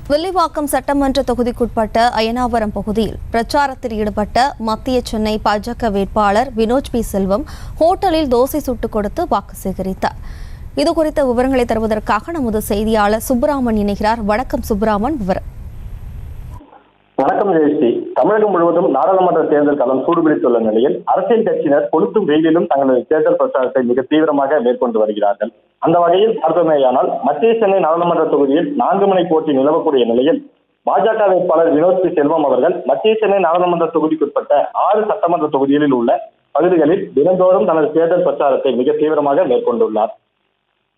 வில்லிவாக்கம் சட்டமன்ற தொகுதிக்குட்பட்ட அயனாவரம் பகுதியில் பிரச்சாரத்தில் ஈடுபட்ட மத்திய சென்னை பாஜக வேட்பாளர் வினோஜ் பி செல்வம் ஹோட்டலில் தோசை சுட்டுக் கொடுத்து வாக்கு சேகரித்தார். இதுகுறித்த விவரங்களை தருவதற்காக நமது செய்தியாளர் சுப்ராமன் இணைகிறார். வணக்கம் சுப்ராமன், விவரம். வணக்கம் ஜெயஸ்ரீ. தமிழகம் முழுவதும் நாடாளுமன்ற தேர்தல் களம் சூடுபிடித்துள்ள நிலையில் அரசியல் கட்சியினர் கொளுத்தும் வெயிலிலும் தங்களது தேர்தல் பிரச்சாரத்தை மிக தீவிரமாக மேற்கொண்டு வருகிறார்கள். அந்த வகையில் பார்த்தோமேயானால் மத்திய சென்னை நாடாளுமன்ற தொகுதியில் 4 முனை போட்டி நிலவக்கூடிய நிலையில் பாஜக வேட்பாளர் வினோஜ் பி செல்வம் அவர்கள் மத்திய சென்னை நாடாளுமன்ற தொகுதிக்குட்பட்ட 6 சட்டமன்ற தொகுதிகளில் உள்ள பகுதிகளில் தினந்தோறும் தனது தேர்தல் பிரச்சாரத்தை மிக தீவிரமாக மேற்கொண்டுள்ளார்.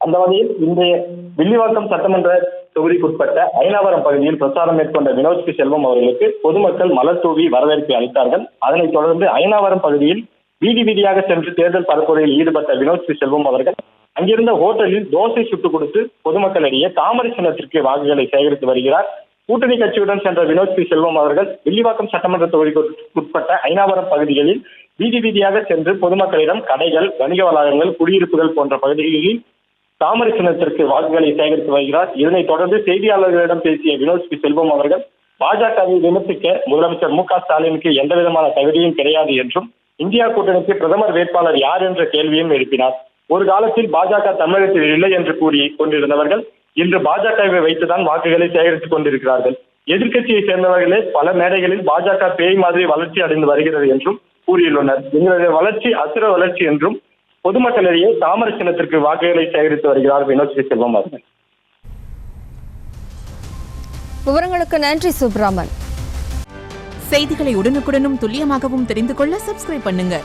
அந்த வகையில் இன்றைய வில்லிவாக்கம் சட்டமன்ற தொகுதிக்குட்பட்ட அயனாவரம் பகுதியில் பிரச்சாரம் மேற்கொண்ட வினோஜ் பி செல்வம் அவர்களுக்கு பொதுமக்கள் மலர் தூவி வரவேற்பை அளித்தார்கள். அதனைத் தொடர்ந்து அயனாவரம் பகுதியில் வீதி வீதியாக சென்று தேர்தல் பரப்புரையில் ஈடுபட்ட வினோஜ் பி செல்வம் அவர்கள் அங்கிருந்த ஹோட்டலில் தோசை சுட்டுக் கொடுத்து பொதுமக்களிடையே தாமரை சின்னத்திற்கு வாக்குகளை சேகரித்து வருகிறார். கூட்டணி கட்சியுடன் சென்ற வினோஜ் பி செல்வம் அவர்கள் வில்லிவாக்கம் சட்டமன்ற தொகுதிக்குட்பட்ட அயனாவரம் பகுதிகளில் வீதி வீதியாக சென்று பொதுமக்களிடம் கடைகள், வணிக வளாகங்கள், குடியிருப்புகள் போன்ற பகுதிகளில் தாமரை சின்னத்திற்கு வாக்குகளை சேகரித்து வருகிறார். இதனைத் தொடர்ந்து செய்தியாளர்களிடம் பேசிய வினோஜ் பி செல்வம் அவர்கள் பாஜகவை விமர்சிக்க முதலமைச்சர் மு.க. ஸ்டாலினுக்கு எந்த விதமான தகுதியும் கிடையாது என்றும் இந்தியா கூட்டணிக்கு பிரதமர் வேட்பாளர் யார் என்ற கேள்வியும் எழுப்பினார். ஒரு காலத்தில் பாஜக தமிழகத்தில் இல்லை என்று கூறி கொண்டிருந்தவர்கள் இன்று பாஜகவை வைத்துதான் வாக்குகளை சேகரித்துக் கொண்டிருக்கிறார்கள். எதிர்க்கட்சியை சேர்ந்தவர்களே பல மேடைகளில் பாஜக பேய் மாதிரி வளர்ச்சி அடைந்து வருகிறது என்றும் கூறியுள்ளனர். எங்களுடைய வளர்ச்சி அசுர வளர்ச்சி என்றும் பொதுமக்களிடையே தாமரை சின்னத்திற்கு வாக்குகளை சேகரித்து வருகிறார் வினோஜ் பி செல்வம் அவர்கள். விவரங்களுக்கு நன்றி சுப்ராமன். செய்திகளை உடனுக்குடனும் துல்லியமாகவும் தெரிந்து கொள்ள சப்ஸ்கிரைப் பண்ணுங்க.